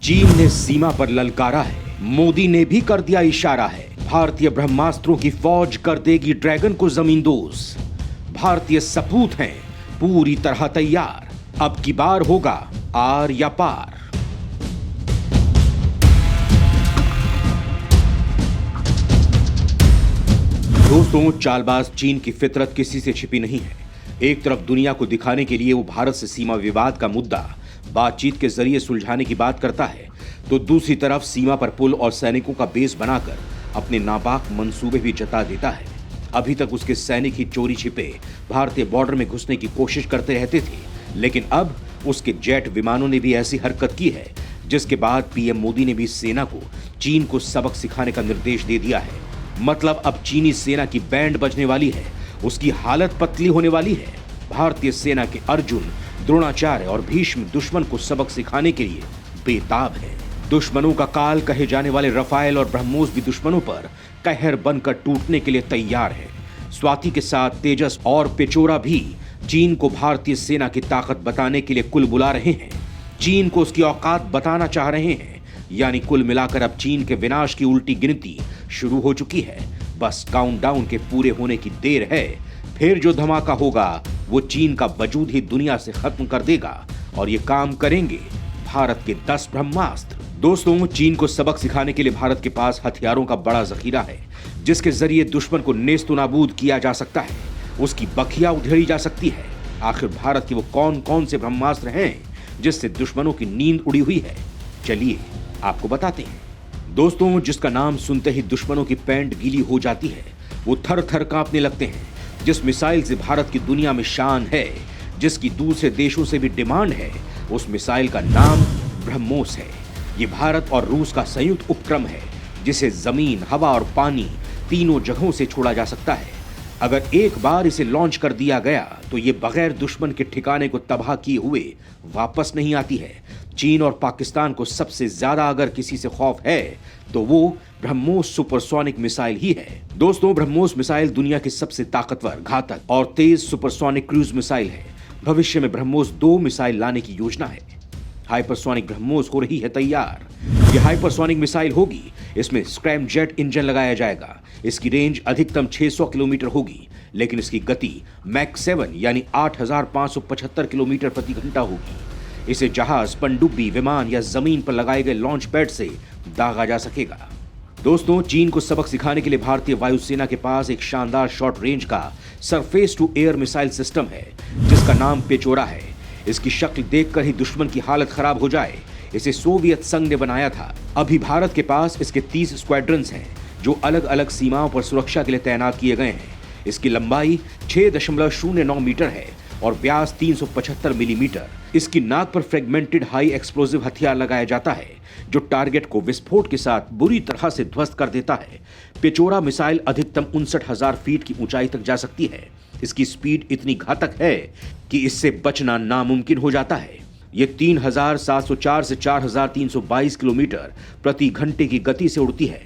चीन ने सीमा पर ललकारा है, मोदी ने भी कर दिया इशारा है। भारतीय ब्रह्मास्त्रों की फौज कर देगी ड्रैगन को जमींदोज। भारतीय सपूत हैं पूरी तरह तैयार, अब की बार होगा आर या पार। दोस्तों, चालबाज चीन की फितरत किसी से छिपी नहीं है। एक तरफ दुनिया को दिखाने के लिए वो भारत से सीमा विवाद का मुद्दा बातचीत के जरिए सुलझाने की बात करता है, तो दूसरी तरफ सीमा पर पुल और सैनिकों का बेस बनाकर अपने नापाक मंसूबे भी जता देता है। अभी तक उसके सैनिक ही चोरी छिपे भारतीय बॉर्डर में घुसने की कोशिश करते रहते थे, लेकिन अब उसके जेट विमानों ने भी ऐसी हरकत की है, जिसके बाद पीएम मोदी ने भी सेना को चीन को सबक सिखाने का निर्देश दे दिया है। मतलब अब चीनी सेना की बैंड बजने वाली है, उसकी हालत पतली होने वाली है। भारतीय सेना के अर्जुन, द्रोणाचार्य और भीष्म दुश्मन को सबक सिखाने के लिए बेताब है। दुश्मनों का काल कहे जाने वाले रफाल और ब्रह्मोस भी दुश्मनों पर कहर बनकर टूटने के लिए तैयार है। स्वाति के साथ तेजस और पेचोरा भी चीन को भारतीय सेना की ताकत बताने के लिए कुल बुला रहे हैं, चीन को उसकी औकात बताना चाह रहे हैं। यानी कुल मिलाकर अब चीन के विनाश की उल्टी गिनती शुरू हो चुकी है। बस काउंटडाउन के पूरे होने की देर है। फिर जो धमाका होगा वो चीन का वजूद ही दुनिया से खत्म कर देगा, और ये काम करेंगे भारत के 10 ब्रह्मास्त्र। दोस्तों, चीन को सबक सिखाने के लिए भारत के पास हथियारों का बड़ा जखीरा है, जिसके जरिए दुश्मन को नेस्तो नाबूद किया जा सकता है, उसकी बखिया उधेड़ी जा सकती है। आखिर भारत के वो कौन कौन से ब्रह्मास्त्र हैं जिससे दुश्मनों की नींद उड़ी हुई है? चलिए आपको बताते हैं। दोस्तों, जिसका नाम सुनते ही दुश्मनों की पैंट गीली हो जाती है, वो थर थर कांपने लगते हैं। जिस मिसाइल से भारत की दुनिया में शान है, जिसकी दूसरे देशों से भी डिमांड है, उस मिसाइल का नाम ब्रह्मोस है। ये भारत और रूस का संयुक्त उपक्रम है, जिसे जमीन, हवा और पानी तीनों जगहों से छोड़ा जा सकता है। अगर एक बार इसे लॉन्च कर दिया गया तो ये बगैर दुश्मन के ठिकाने को तबाह किए हुए वापस नहीं आती है। चीन और पाकिस्तान को सबसे ज्यादा अगर किसी से खौफ है तो वो ब्रह्मोस सुपरसोनिक मिसाइल ही है। दोस्तों, ब्रह्मोस मिसाइल दुनिया की सबसे ताकतवर, घातक और तेज सुपरसोनिक क्रूज मिसाइल है। भविष्य में ब्रह्मोस 2 मिसाइल लाने की योजना है। हाइपरसोनिक ब्रह्मोस हो रही है तैयार। यह हाइपरसोनिक मिसाइल होगी, इसमें स्क्रैम जेट इंजन लगाया जाएगा। इसकी रेंज अधिकतम 600 किलोमीटर होगी, लेकिन इसकी गति मैक 7 यानी 8575 किलोमीटर प्रति घंटा होगी। इसे जहाज, पनडुब्बी, विमान या जमीन पर लगाए गए लॉन्च पैड से दागा जा सकेगा। दोस्तों, चीन को सबक सिखाने के लिए भारतीय वायुसेना के पास एक शानदार शॉर्ट रेंज का surface to air missile system है, जिसका नाम पेचोरा है। इसकी शक्ल देखकर ही दुश्मन की हालत खराब हो जाए। इसे सोवियत संघ ने बनाया था। अभी भारत के पास इसके 30 स्क्वाड्रन्स हैं, जो अलग अलग सीमाओं पर सुरक्षा के लिए तैनात किए गए हैं। इसकी लंबाई 6.09 मीटर है और व्यास 375 मिलीमीटर। इसकी नाक पर फ्रेगमेंटेड हाई एक्सप्लोसिव हथियार लगाया जाता है, जो टारगेट को विस्फोट के साथ बुरी तरह से ध्वस्त कर देता है। पेचोरा मिसाइल अधिकतम 59,000 फीट की ऊंचाई तक जा सकती है। इसकी स्पीड इतनी घातक है कि इससे बचना नामुमकिन हो जाता है। ये 3704 से 4322 किलोमीटर प्रति घंटे की गति से उड़ती है।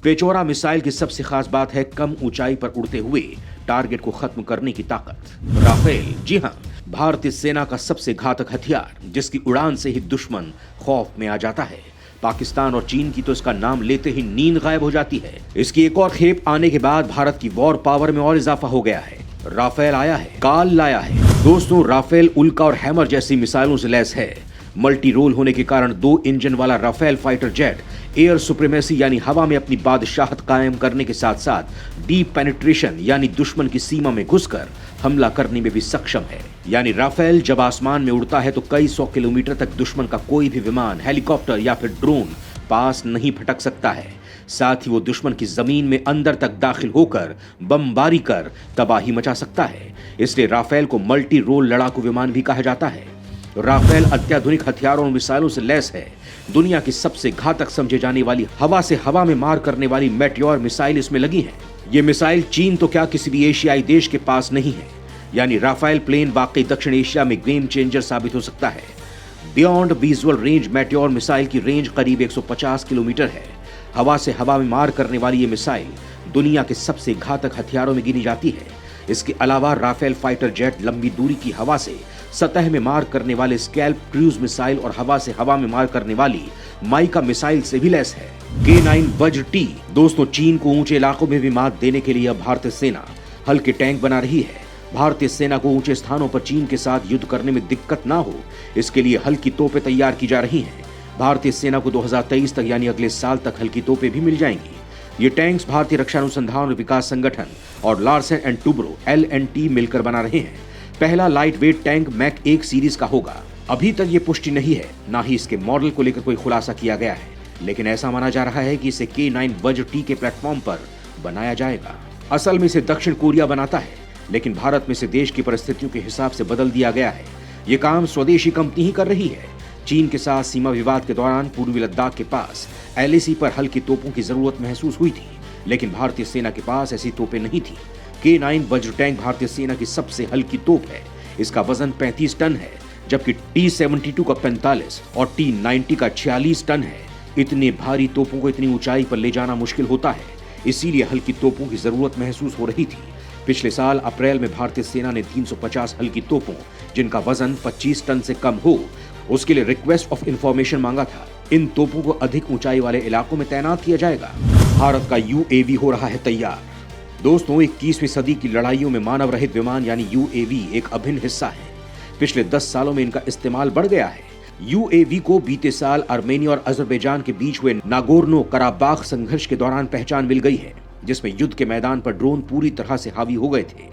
पेचोरा मिसाइल की सबसे खास बात है कम ऊंचाई पर उड़ते हुए टारगेट को खत्म करने की ताकत। राफेल, जी हां, भारतीय सेना का सबसे घातक हथियार, जिसकी उड़ान से ही दुश्मन खौफ में आ जाता है। पाकिस्तान और चीन की तो इसका नाम लेते ही नींद गायब हो जाती है। इसकी एक और खेप आने के बाद भारत की वॉर पावर में और इजाफा हो गया है। राफेल आया है, काल लाया है। दोस्तों, राफेल उल्का और हैमर जैसी मिसाइलों से लैस है। मल्टी रोल होने के कारण 2 इंजन वाला Rafale fighter jet air supremacy यानी हवा में अपनी बादशाहत कायम करने के साथ साथ डीप पेनिट्रेशन यानी दुश्मन की सीमा में घुसकर हमला करने में भी सक्षम है। यानी राफेल जब आसमान में उड़ता है तो कई 100 किलोमीटर तक दुश्मन का कोई भी विमान, हेलीकॉप्टर या फिर ड्रोन पास नहीं फटक सकता है। साथ ही वो दुश्मन की जमीन में अंदर तक दाखिल होकर बमबारी कर तबाही मचा सकता है। इसलिए राफेल को मल्टी रोल लड़ाकू विमान भी कहा जाता है। राफेल अत्याधुनिक हथियारों और मिसाइलों से लैस है। दुनिया की सबसे घातक समझे जाने वाली हवा से हवा में मार करने वाली मेटियोर मिसाइल इसमें लगी है। ये मिसाइल चीन तो क्या किसी भी एशियाई देश के पास नहीं है। यानी राफेल प्लेन वाकई दक्षिण एशिया में गेम चेंजर साबित हो सकता है। Beyond visual range meteor missile की रेंज करीब 150 किलोमीटर है। हवा से हवा में मार करने वाली ये मिसाइल दुनिया के सबसे घातक हथियारों में गिनी जाती है। इसके अलावा राफेल फाइटर जेट लंबी दूरी की हवा से सतह में मार करने वाले स्कैल्प क्रूज मिसाइल और हवा से हवा में मार करने वाली माइका मिसाइल से भी लैस है। K9 वज्र टी। दोस्तों, चीन को ऊंचे इलाकों में भी मात देने के लिए अब भारतीय सेना हल्के टैंक बना रही है। भारतीय सेना को ऊंचे स्थानों पर चीन के साथ युद्ध करने में दिक्कत ना हो, इसके लिए हल्की तोपें तैयार की जा रही हैं। भारतीय सेना को 2023 तक यानी अगले साल तक हल्की तोपें भी मिल जाएंगी। ये टैंक्स भारतीय रक्षा अनुसंधान और विकास संगठन और लार्सन एंड टुब्रो LNT मिलकर बना रहे हैं। पहला light weight tank mac 1 series का होगा। अभी तक ये पुष्टि नहीं है, ना ही इसके मॉडल को लेकर कोई खुलासा किया गया है, लेकिन ऐसा माना जा रहा है कि इसे K9 वज्र टी के प्लेटफॉर्म पर बनाया जाएगा। असल में इसे दक्षिण कोरिया बनाता है, लेकिन भारत में इसे देश की परिस्थितियों के हिसाब से बदल दिया गया है। ये काम स्वदेशी कंपनी ही कर रही है। चीन के साथ सीमा विवाद के दौरान पूर्वी लद्दाख के पास LAC पर हल्की तोपों की जरूरत महसूस हुई थी, लेकिन भारतीय सेना के पास ऐसी तोपें नहीं थी। K9 वज्र टैंक भारतीय सेना की सबसे हल्की तोप है। इसका वजन 35 टन है, जबकि T-72 का 45 और T-90 का 46 टन है। इतने भारी तोपों को इतनी ऊंचाई पर ले जाना मुश्किल होता है, इसीलिए हल्की तोपों की जरूरत महसूस हो रही थी। पिछले साल अप्रैल में भारतीय सेना ने 350 हल्की तोपों, जिनका वजन 25 टन से कम हो, उसके लिए रिक्वेस्ट ऑफ इंफॉर्मेशन मांगा था। इन तोपों को अधिक ऊंचाई वाले इलाकों में तैनात किया जाएगा। भारत का UAV हो रहा है तैयार। दोस्तों, 21वीं सदी की लड़ाइयों में मानव रहित विमान यानी UAV एक अभिन्न हिस्सा है। पिछले 10 सालों में इनका इस्तेमाल बढ़ गया है। UAV को बीते साल आर्मेनिया और अजरबैजान के बीच हुए नागोर्नो कराबाख संघर्ष के दौरान पहचान मिल गई है, जिसमें युद्ध के मैदान पर ड्रोन पूरी तरह से हावी हो गए थे।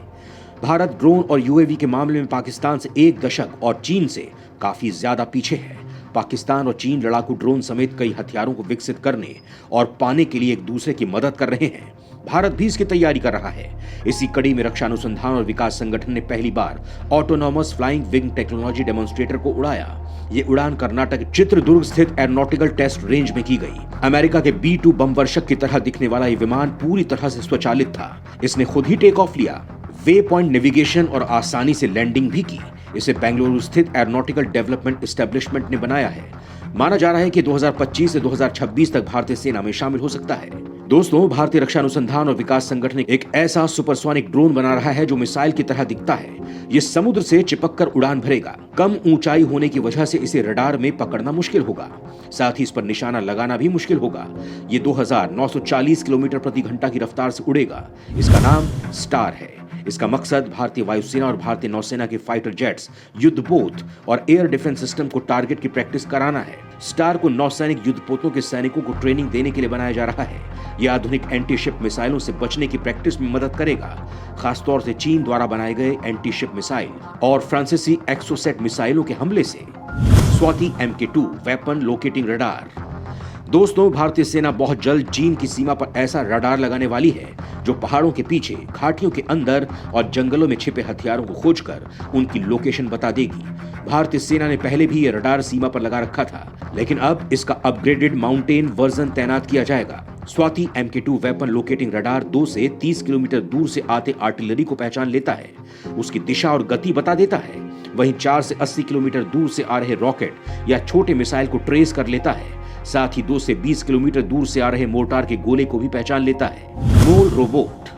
भारत ड्रोन और UAV के मामले में पाकिस्तान से 1 दशक और चीन से काफी ज्यादा पीछे है। पाकिस्तान और चीन लड़ाकू ड्रोन समेत कई हथियारों को विकसित करने और पाने के लिए एक दूसरे की मदद कर रहे हैं। भारत भी इसकी तैयारी कर रहा है। इसी कड़ी में रक्षा अनुसंधान और विकास संगठन ने पहली बार autonomous flying wing technology demonstrator को उड़ाया। ये उड़ान कर्नाटक चित्रदुर्ग स्थित एरोनॉटिकल टेस्ट रेंज में की गई। अमेरिका के B-2 बम वर्षक की तरह दिखने वाला ये विमान पूरी तरह से स्वचालित था। इसने खुद ही टेक ऑफ लिया, वे पॉइंट नेविगेशन और आसानी से लैंडिंग भी की। इसे बेंगलुरु स्थित एरोनॉटिकल डेवलपमेंट एस्टेब्लिशमेंट ने बनाया है। माना जा रहा है कि 2025 से 2026 तक भारतीय सेना में शामिल हो सकता है। दोस्तों, भारतीय रक्षा अनुसंधान और विकास संगठन एक ऐसा सुपरसोनिक ड्रोन बना रहा है जो मिसाइल की तरह दिखता है। ये समुद्र से चिपककर उड़ान भरेगा। कम ऊंचाई होने की वजह से इसे रडार में पकड़ना मुश्किल होगा, साथ ही इस पर निशाना लगाना भी मुश्किल होगा। ये 2940 किलोमीटर प्रति घंटा की रफ्तार से उड़ेगा। इसका नाम स्टार है। इसका मकसद भारतीय वायुसेना और भारतीय नौसेना के फाइटर जेट्स, युद्धपोत और एयर डिफेंस सिस्टम को टारगेट की प्रैक्टिस कराना है। स्टार को नौसैनिक युद्धपोतों के सैनिकों को ट्रेनिंग देने के लिए बनाया जा रहा है। यह आधुनिक एंटी शिप मिसाइलों से बचने की प्रैक्टिस में मदद करेगा, खासतौर से चीन द्वारा बनाए गए एंटी शिप मिसाइल और फ्रांसीसी एक्सोसेट मिसाइलों के हमले से। Swati MK2 weapon locating radar. दोस्तों, भारतीय सेना बहुत जल्द चीन की सीमा पर ऐसा रडार लगाने वाली है जो पहाड़ों के पीछे, घाटियों के अंदर और जंगलों में छिपे हथियारों को खोजकर उनकी लोकेशन बता देगी। भारतीय सेना ने पहले भी यह रडार सीमा पर लगा रखा था, लेकिन अब इसका अपग्रेडेड माउंटेन वर्जन तैनात किया जाएगा। Swati MK2 weapon locating radar 2 से 30 किलोमीटर दूर से आते आर्टिलरी को पहचान लेता है, उसकी दिशा और गति बता देता है। वहीं 4 से 80 किलोमीटर दूर से आ रहे रॉकेट या छोटे मिसाइल को ट्रेस कर लेता है। साथ ही 2 से 20 किलोमीटर दूर से आ रहे मोर्टार के गोले को भी पहचान लेता है। मोल रोबोट।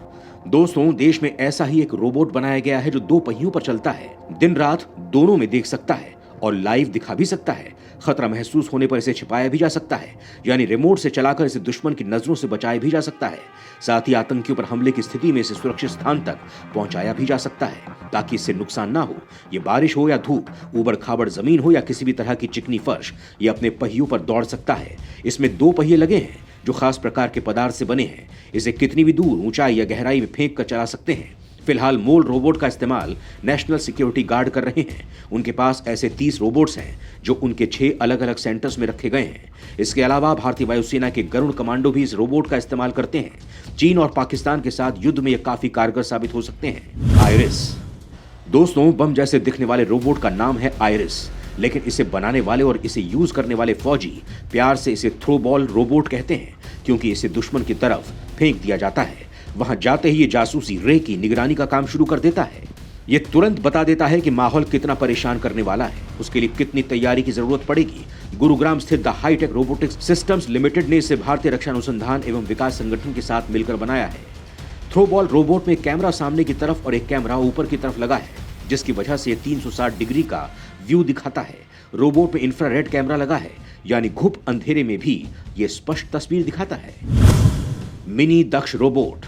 दोस्तों, देश में ऐसा ही एक रोबोट बनाया गया है जो 2 पहियों पर चलता है, दिन रात दोनों में देख सकता है और लाइव दिखा भी सकता है। खतरा महसूस होने पर इसे छिपाया भी जा सकता है, यानी रिमोट से चलाकर इसे दुश्मन की नजरों से बचाया भी जा सकता है। साथ ही आतंकियों पर हमले की स्थिति में इसे सुरक्षित स्थान तक पहुंचाया भी जा सकता है, ताकि इससे नुकसान ना हो। ये बारिश हो या धूप, ऊबड़ खाबड़ जमीन हो या किसी भी तरह की चिकनी फर्श, ये अपने पहियों पर दौड़ सकता है। इसमें 2 पहिए लगे हैं जो खास प्रकार के पदार्थ से बने हैं। इसे कितनी भी दूर, ऊंचाई या गहराई में फेंक कर चला सकते हैं। फिलहाल मोल रोबोट का इस्तेमाल नेशनल सिक्योरिटी गार्ड कर रहे हैं। उनके पास ऐसे 30 रोबोट्स हैं जो उनके 6 अलग अलग सेंटर्स में रखे गए हैं। इसके अलावा भारतीय वायुसेना के गरुड़ कमांडो भी इस रोबोट का इस्तेमाल करते हैं। चीन और पाकिस्तान के साथ युद्ध में ये काफी कारगर साबित हो सकते हैं। आइरिस। दोस्तों, बम जैसे दिखने वाले रोबोट का नाम है आइरिस, लेकिन इसे बनाने वाले और इसे यूज करने वाले फौजी प्यार से इसे थ्रो बॉल रोबोट कहते हैं, क्योंकि इसे दुश्मन की तरफ फेंक दिया जाता है। वहां जाते ही ये जासूसी रे की निगरानी का काम शुरू कर देता है। ये तुरंत बता देता है कि माहौल कितना परेशान करने वाला है, उसके लिए कितनी तैयारी की जरूरत पड़ेगी। गुरुग्राम स्थित the hi tech robotics systems limited ने इसे भारतीय रक्षा अनुसंधान एवं विकास संगठन के साथ मिलकर बनाया है। थ्रो बॉल रोबोट में कैमरा सामने की तरफ और एक कैमरा ऊपर की तरफ लगा है, जिसकी वजह से 360 डिग्री का व्यू दिखाता है। रोबोट में इंफ्रारेड कैमरा लगा है, यानी घुप अंधेरे में भी ये स्पष्ट तस्वीर दिखाता है। मिनी दक्ष रोबोट।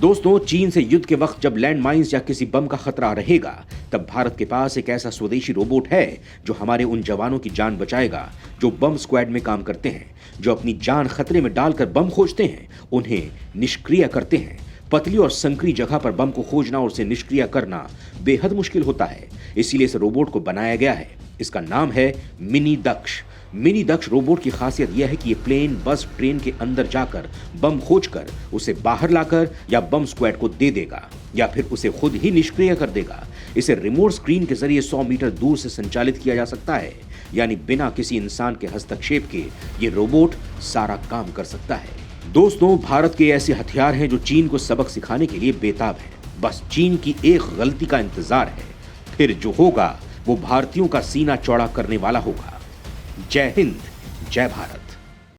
दोस्तों, चीन से युद्ध के वक्त जब लैंड माइंस या किसी बम का खतरा रहेगा, तब भारत के पास एक ऐसा स्वदेशी रोबोट है जो हमारे उन जवानों की जान बचाएगा जो बम स्क्वाड में काम करते हैं, जो अपनी जान खतरे में डालकर बम खोजते हैं, उन्हें निष्क्रिय करते हैं। पतली और संकरी जगह पर बम को खोजना और उसे निष्क्रिय करना बेहद मुश्किल होता है, इसीलिए इस रोबोट को बनाया गया है। इसका नाम है मिनी दक्ष। मिनी दक्ष रोबोट की खासियत यह है कि ये प्लेन, बस, ट्रेन के अंदर जाकर बम खोजकर उसे बाहर लाकर या बम स्क्वाड को दे देगा या फिर उसे खुद ही निष्क्रिय कर देगा। इसे रिमोट स्क्रीन के जरिए 100 मीटर दूर से संचालित किया जा सकता है, यानी बिना किसी इंसान के हस्तक्षेप के ये रोबोट सारा काम कर सकता है। दोस्तों, भारत के ऐसे हथियार हैं जो चीन को सबक सिखाने के लिए बेताब हैं। बस चीन की एक गलती का इंतजार है, फिर जो होगा वो भारतीयों का सीना चौड़ा करने वाला होगा। जय हिंद, जय भारत।